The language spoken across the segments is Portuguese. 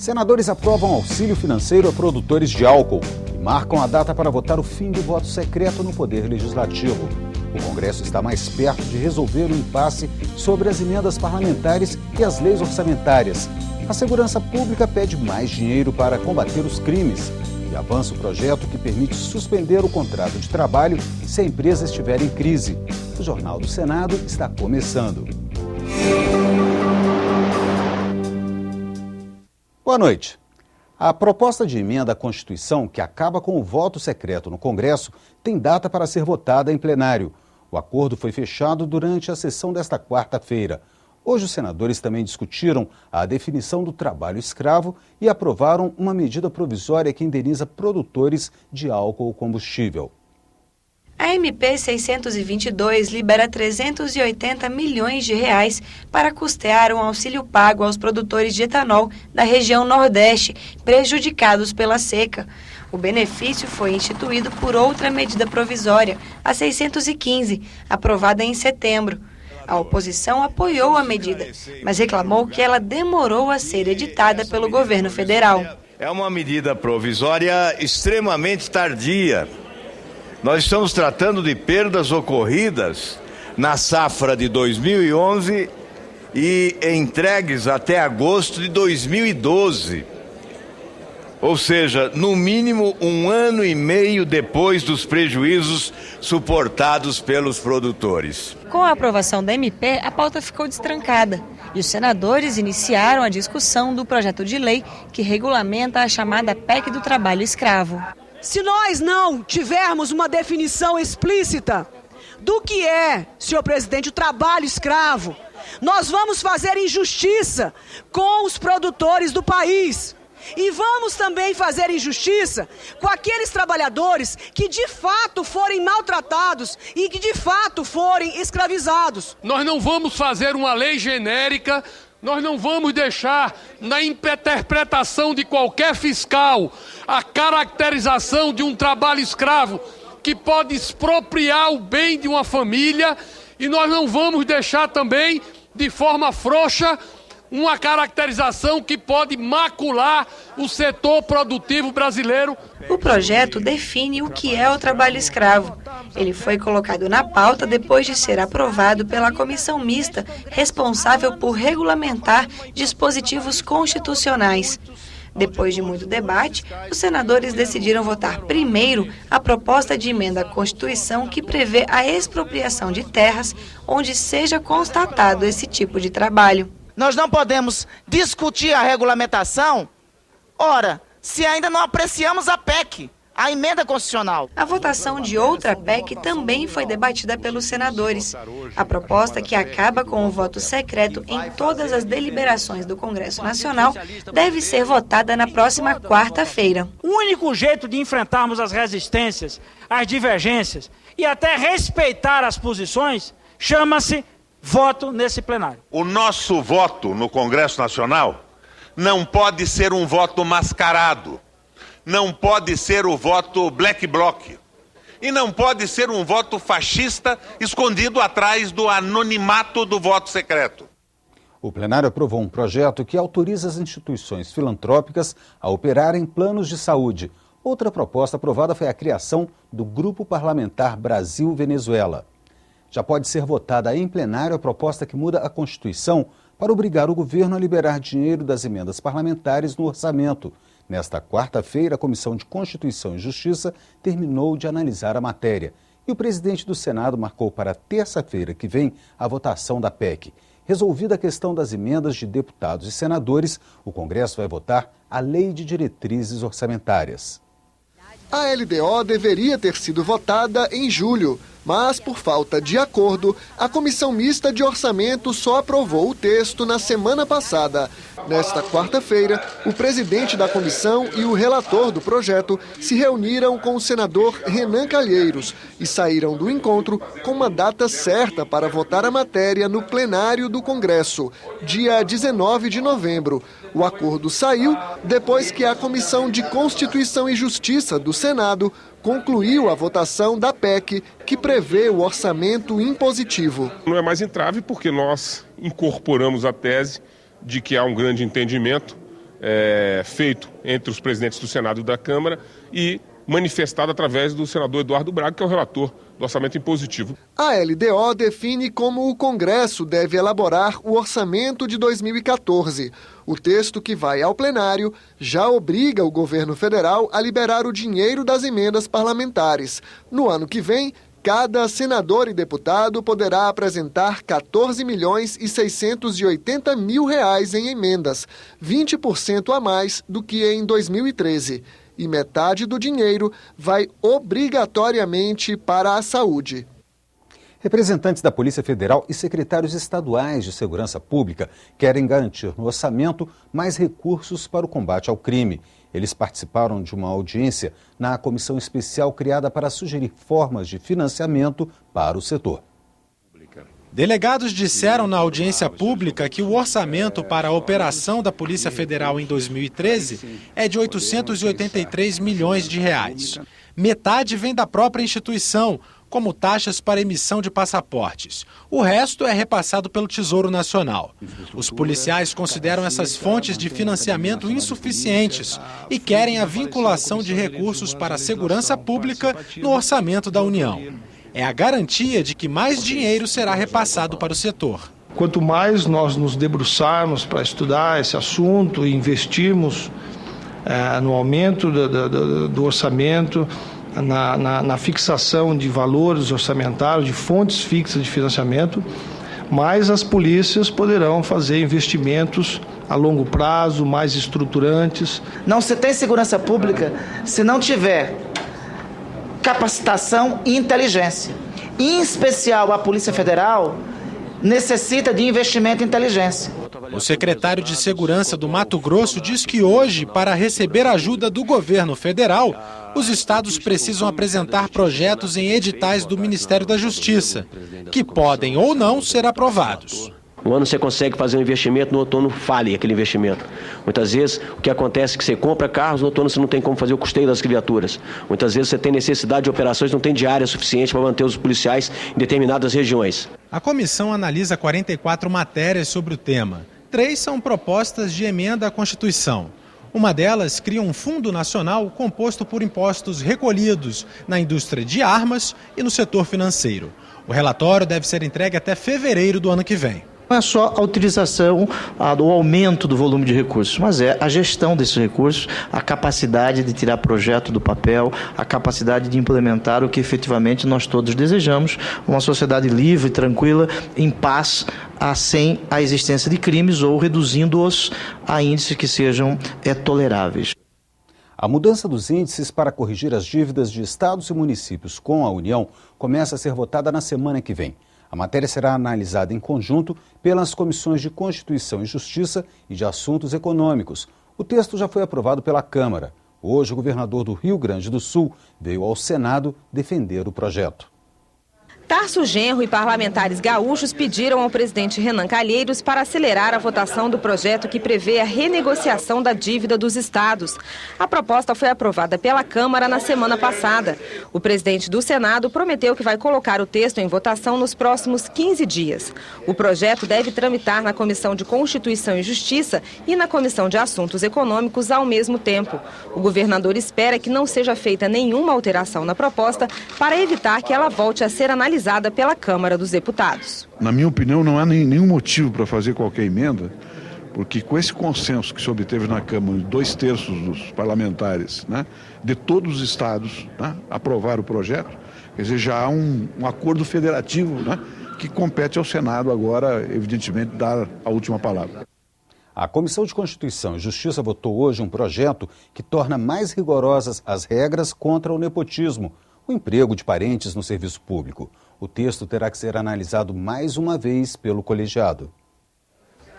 Senadores aprovam auxílio financeiro a produtores de álcool e marcam a data para votar o fim do voto secreto no Poder Legislativo. O Congresso está mais perto de resolver o impasse sobre as emendas parlamentares e as leis orçamentárias. A segurança pública pede mais dinheiro para combater os crimes e avança o projeto que permite suspender o contrato de trabalho se a empresa estiver em crise. O Jornal do Senado está começando. Boa noite. A proposta de emenda à Constituição, que acaba com o voto secreto no Congresso, tem data para ser votada em plenário. O acordo foi fechado durante a sessão desta quarta-feira. Hoje, os senadores também discutiram a definição do trabalho escravo e aprovaram uma medida provisória que indeniza produtores de álcool ou combustível. A MP 622 libera 380 milhões de reais para custear um auxílio pago aos produtores de etanol da região Nordeste, prejudicados pela seca. O benefício foi instituído por outra medida provisória, a 615, aprovada em setembro. A oposição apoiou a medida, mas reclamou que ela demorou a ser editada pelo governo federal. É uma medida provisória extremamente tardia. Nós estamos tratando de perdas ocorridas na safra de 2011 e entregues até agosto de 2012. Ou seja, no mínimo 1 ano e meio depois dos prejuízos suportados pelos produtores. Com a aprovação da MP, a pauta ficou destrancada e os senadores iniciaram a discussão do projeto de lei que regulamenta a chamada PEC do trabalho escravo. Se nós não tivermos uma definição explícita do que é, senhor presidente, o trabalho escravo, nós vamos fazer injustiça com os produtores do país. E vamos também fazer injustiça com aqueles trabalhadores que de fato forem maltratados e que de fato forem escravizados. Nós não vamos fazer uma lei genérica. Nós não vamos deixar na interpretação de qualquer fiscal a caracterização de um trabalho escravo que pode expropriar o bem de uma família, e nós não vamos deixar também, de forma frouxa, uma caracterização que pode macular o setor produtivo brasileiro. O projeto define o que é o trabalho escravo. Ele foi colocado na pauta depois de ser aprovado pela comissão mista responsável por regulamentar dispositivos constitucionais. Depois de muito debate, os senadores decidiram votar primeiro a proposta de emenda à Constituição que prevê a expropriação de terras onde seja constatado esse tipo de trabalho. Nós não podemos discutir a regulamentação, ora, se ainda não apreciamos a PEC, a emenda constitucional. A votação de outra PEC também foi debatida pelos senadores. A proposta, que acaba com o voto secreto em todas as deliberações do Congresso Nacional, deve ser votada na próxima quarta-feira. O único jeito de enfrentarmos as resistências, as divergências e até respeitar as posições chama-se voto nesse plenário. O nosso voto no Congresso Nacional não pode ser um voto mascarado, não pode ser o voto black bloc e não pode ser um voto fascista escondido atrás do anonimato do voto secreto. O plenário aprovou um projeto que autoriza as instituições filantrópicas a operarem planos de saúde. Outra proposta aprovada foi a criação do Grupo Parlamentar Brasil-Venezuela. Já pode ser votada em plenário a proposta que muda a Constituição para obrigar o governo a liberar dinheiro das emendas parlamentares no orçamento. Nesta quarta-feira, a Comissão de Constituição e Justiça terminou de analisar a matéria. E o presidente do Senado marcou para terça-feira que vem a votação da PEC. Resolvida a questão das emendas de deputados e senadores, o Congresso vai votar a Lei de Diretrizes Orçamentárias. A LDO deveria ter sido votada em julho, mas por falta de acordo, a Comissão Mista de Orçamento só aprovou o texto na semana passada. Nesta quarta-feira, o presidente da comissão e o relator do projeto se reuniram com o senador Renan Calheiros e saíram do encontro com uma data certa para votar a matéria no plenário do Congresso, dia 19 de novembro. O acordo saiu depois que a Comissão de Constituição e Justiça do Senado concluiu a votação da PEC, que prevê o orçamento impositivo. Não é mais entrave porque nós incorporamos a tese de que há um grande entendimento feito entre os presidentes do Senado e da Câmara e manifestado através do senador Eduardo Braga, que é o relator do orçamento impositivo. A LDO define como o Congresso deve elaborar o orçamento de 2014. O texto que vai ao plenário já obriga o governo federal a liberar o dinheiro das emendas parlamentares. No ano que vem, cada senador e deputado poderá apresentar 14.680.000 reais em emendas, 20% a mais do que em 2013. E metade do dinheiro vai obrigatoriamente para a saúde. Representantes da Polícia Federal e secretários estaduais de segurança pública querem garantir no orçamento mais recursos para o combate ao crime. Eles participaram de uma audiência na comissão especial criada para sugerir formas de financiamento para o setor. Delegados disseram na audiência pública que o orçamento para a operação da Polícia Federal em 2013 é de 883 milhões de reais. Metade vem da própria instituição, como taxas para emissão de passaportes. O resto é repassado pelo Tesouro Nacional. Os policiais consideram essas fontes de financiamento insuficientes e querem a vinculação de recursos para a segurança pública no orçamento da União. É a garantia de que mais dinheiro será repassado para o setor. Quanto mais nós nos debruçarmos para estudar esse assunto e investirmos no aumento do orçamento, na fixação de valores orçamentários, de fontes fixas de financiamento, mais as polícias poderão fazer investimentos a longo prazo, mais estruturantes. Não se tem segurança pública se não tiver capacitação e inteligência. Em especial, a Polícia Federal necessita de investimento em inteligência. O secretário de Segurança do Mato Grosso diz que hoje, para receber ajuda do governo federal, os estados precisam apresentar projetos em editais do Ministério da Justiça, que podem ou não ser aprovados. No ano você consegue fazer um investimento, no outono fale aquele investimento. Muitas vezes o que acontece é que você compra carros, no outono você não tem como fazer o custeio das viaturas. Muitas vezes você tem necessidade de operações, não tem diária suficiente para manter os policiais em determinadas regiões. A comissão analisa 44 matérias sobre o tema. 3 são propostas de emenda à Constituição. Uma delas cria um fundo nacional composto por impostos recolhidos na indústria de armas e no setor financeiro. O relatório deve ser entregue até fevereiro do ano que vem. Não é só a utilização, o aumento do volume de recursos, mas é a gestão desses recursos, a capacidade de tirar projeto do papel, a capacidade de implementar o que efetivamente nós todos desejamos, uma sociedade livre, tranquila, em paz, sem a existência de crimes ou reduzindo-os a índices que sejam toleráveis. A mudança dos índices para corrigir as dívidas de estados e municípios com a União começa a ser votada na semana que vem. A matéria será analisada em conjunto pelas comissões de Constituição e Justiça e de Assuntos Econômicos. O texto já foi aprovado pela Câmara. Hoje, o governador do Rio Grande do Sul veio ao Senado defender o projeto. Tarso Genro e parlamentares gaúchos pediram ao presidente Renan Calheiros para acelerar a votação do projeto que prevê a renegociação da dívida dos estados. A proposta foi aprovada pela Câmara na semana passada. O presidente do Senado prometeu que vai colocar o texto em votação nos próximos 15 dias. O projeto deve tramitar na Comissão de Constituição e Justiça e na Comissão de Assuntos Econômicos ao mesmo tempo. O governador espera que não seja feita nenhuma alteração na proposta para evitar que ela volte a ser analisada pela Câmara dos Deputados. Na minha opinião, não há nenhum motivo para fazer qualquer emenda, porque com esse consenso que se obteve na Câmara, 2/3 dos parlamentares, de todos os estados, aprovar o projeto, quer dizer, já há um acordo federativo, que compete ao Senado agora, evidentemente, dar a última palavra. A Comissão de Constituição e Justiça votou hoje um projeto que torna mais rigorosas as regras contra o nepotismo, o emprego de parentes no serviço público. O texto terá que ser analisado mais uma vez pelo colegiado.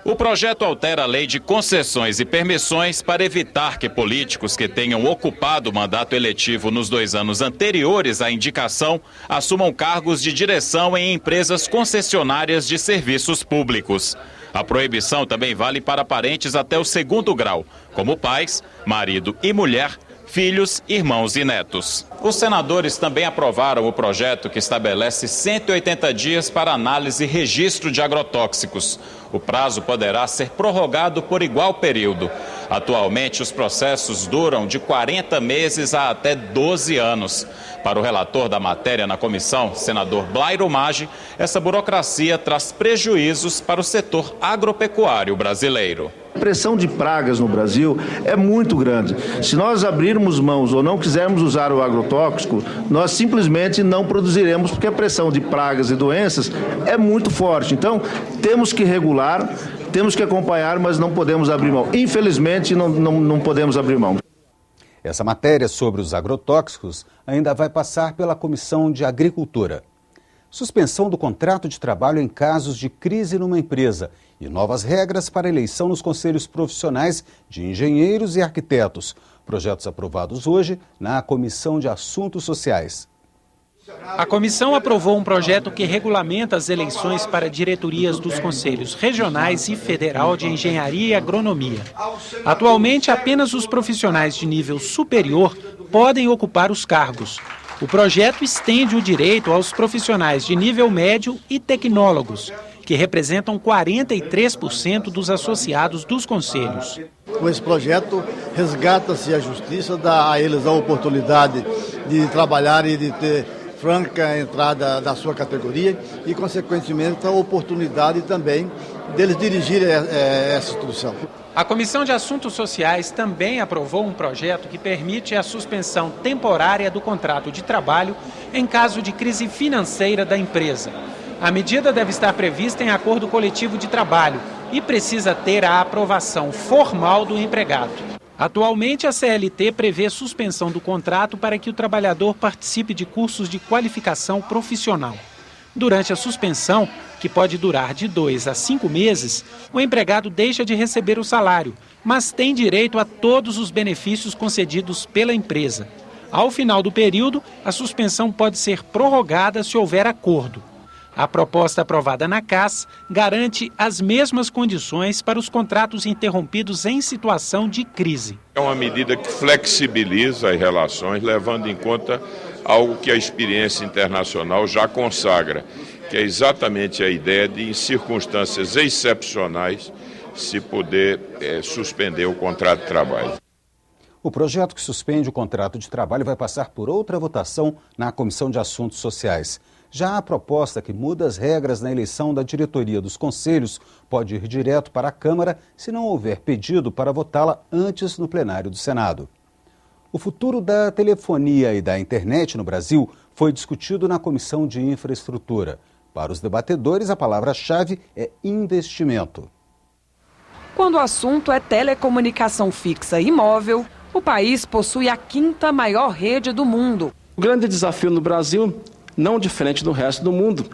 O projeto altera a lei de concessões e permissões para evitar que políticos que tenham ocupado o mandato eletivo nos 2 anos anteriores à indicação assumam cargos de direção em empresas concessionárias de serviços públicos. A proibição também vale para parentes até o 2º grau, como pais, marido e mulher, filhos, irmãos e netos. Os senadores também aprovaram o projeto que estabelece 180 dias para análise e registro de agrotóxicos. O prazo poderá ser prorrogado por igual período. Atualmente, os processos duram de 40 meses a até 12 anos. Para o relator da matéria na comissão, senador Blairo Maggi, essa burocracia traz prejuízos para o setor agropecuário brasileiro. A pressão de pragas no Brasil é muito grande. Se nós abrirmos mãos ou não quisermos usar o agrotóxico, nós simplesmente não produziremos, porque a pressão de pragas e doenças é muito forte. Então, temos que regular, temos que acompanhar, mas não podemos abrir mão. Infelizmente, não podemos abrir mão. Essa matéria sobre os agrotóxicos ainda vai passar pela Comissão de Agricultura. Suspensão do contrato de trabalho em casos de crise numa empresa e novas regras para eleição nos conselhos profissionais de engenheiros e arquitetos. Projetos aprovados hoje na Comissão de Assuntos Sociais. A comissão aprovou um projeto que regulamenta as eleições para diretorias dos conselhos regionais e federal de engenharia e agronomia. Atualmente, apenas os profissionais de nível superior podem ocupar os cargos. O projeto estende o direito aos profissionais de nível médio e tecnólogos, que representam 43% dos associados dos conselhos. Com esse projeto, resgata-se a justiça, dá a eles a oportunidade de trabalhar e de ter franca entrada da sua categoria e, consequentemente, a oportunidade também deles dirigirem essa instituição. A Comissão de Assuntos Sociais também aprovou um projeto que permite a suspensão temporária do contrato de trabalho em caso de crise financeira da empresa. A medida deve estar prevista em acordo coletivo de trabalho e precisa ter a aprovação formal do empregado. Atualmente, a CLT prevê suspensão do contrato para que o trabalhador participe de cursos de qualificação profissional. Durante a suspensão, que pode durar de 2 a 5 meses, o empregado deixa de receber o salário, mas tem direito a todos os benefícios concedidos pela empresa. Ao final do período, a suspensão pode ser prorrogada se houver acordo. A proposta aprovada na CAS garante as mesmas condições para os contratos interrompidos em situação de crise. É uma medida que flexibiliza as relações, levando em conta algo que a experiência internacional já consagra, que é exatamente a ideia de, em circunstâncias excepcionais, se poder suspender o contrato de trabalho. O projeto que suspende o contrato de trabalho vai passar por outra votação na Comissão de Assuntos Sociais. Já a proposta que muda as regras na eleição da diretoria dos conselhos pode ir direto para a Câmara se não houver pedido para votá-la antes no plenário do Senado. O futuro da telefonia e da internet no Brasil foi discutido na Comissão de Infraestrutura. Para os debatedores, a palavra-chave é investimento. Quando o assunto é telecomunicação fixa e móvel, o país possui a 5ª maior rede do mundo. O grande desafio no Brasil, não diferente do resto do mundo,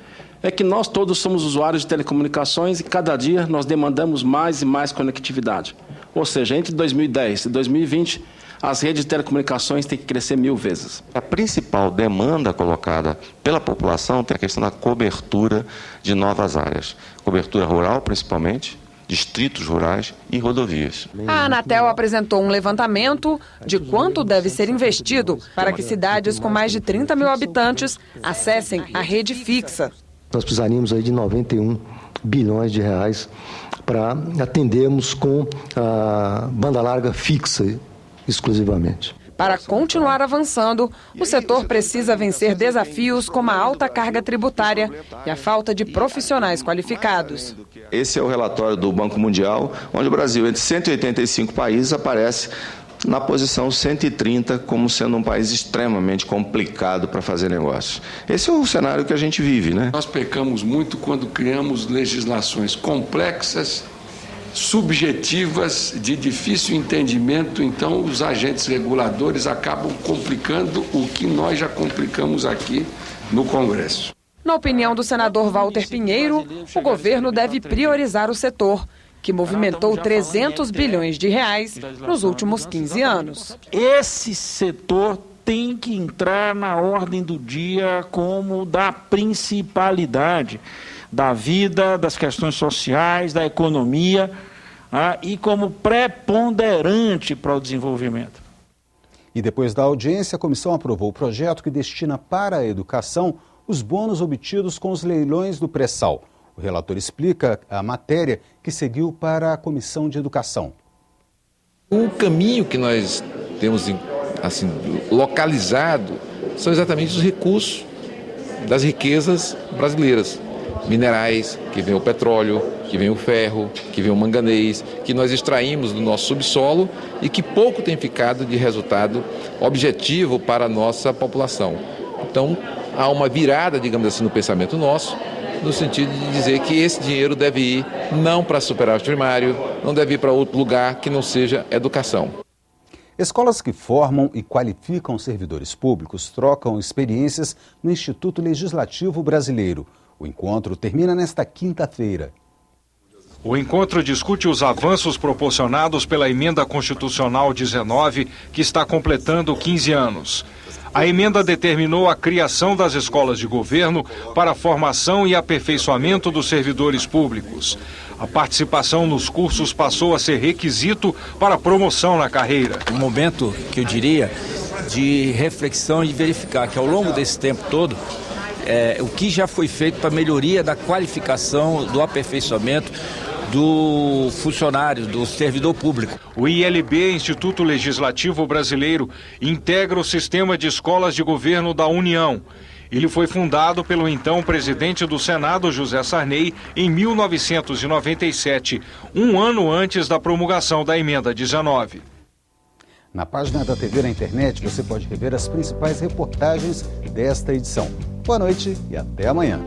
é que nós todos somos usuários de telecomunicações e cada dia nós demandamos mais e mais conectividade. Ou seja, entre 2010 e 2020, as redes de telecomunicações têm que crescer 1000 vezes. A principal demanda colocada pela população tem a questão da cobertura de novas áreas. Cobertura rural, principalmente, distritos rurais e rodovias. A Anatel apresentou um levantamento de quanto deve ser investido para que cidades com mais de 30 mil habitantes acessem a rede fixa. Nós precisaríamos aí de 91 bilhões de reais para atendermos com a banda larga fixa exclusivamente. Para continuar avançando, o setor precisa vencer desafios como a alta carga tributária e a falta de profissionais qualificados. Esse é o relatório do Banco Mundial, onde o Brasil, entre 185 países, aparece na posição 130 como sendo um país extremamente complicado para fazer negócios. Esse é o cenário que a gente vive, né? Nós pecamos muito quando criamos legislações complexas, subjetivas, de difícil entendimento, então os agentes reguladores acabam complicando o que nós já complicamos aqui no Congresso. Na opinião do senador Walter Pinheiro, o governo deve priorizar o setor, que movimentou 300 bilhões de reais nos últimos 15 anos. Esse setor tem que entrar na ordem do dia como da principalidade da vida, das questões sociais, da economia, e como preponderante para o desenvolvimento. E depois da audiência, a comissão aprovou o projeto que destina para a educação os bônus obtidos com os leilões do pré-sal. O relator explica a matéria que seguiu para a Comissão de Educação. O caminho que nós temos assim, localizado são exatamente os recursos das riquezas brasileiras. Minerais, que vem o petróleo, que vem o ferro, que vem o manganês, que nós extraímos do nosso subsolo e que pouco tem ficado de resultado objetivo para a nossa população. Então, há uma virada, digamos assim, no pensamento nosso, no sentido de dizer que esse dinheiro deve ir não para superávit primário, não deve ir para outro lugar que não seja educação. Escolas que formam e qualificam servidores públicos trocam experiências no Instituto Legislativo Brasileiro. O encontro termina nesta quinta-feira. O encontro discute os avanços proporcionados pela Emenda Constitucional 19, que está completando 15 anos. A emenda determinou a criação das escolas de governo para a formação e aperfeiçoamento dos servidores públicos. A participação nos cursos passou a ser requisito para promoção na carreira. Um momento, que eu diria, de reflexão e verificar que ao longo desse tempo todo, o que já foi feito para a melhoria da qualificação, do aperfeiçoamento do funcionário, do servidor público. O ILB, Instituto Legislativo Brasileiro, integra o sistema de escolas de governo da União. Ele foi fundado pelo então presidente do Senado, José Sarney, em 1997, um ano antes da promulgação da Emenda 19. Na página da TV na internet você pode rever as principais reportagens desta edição. Boa noite e até amanhã.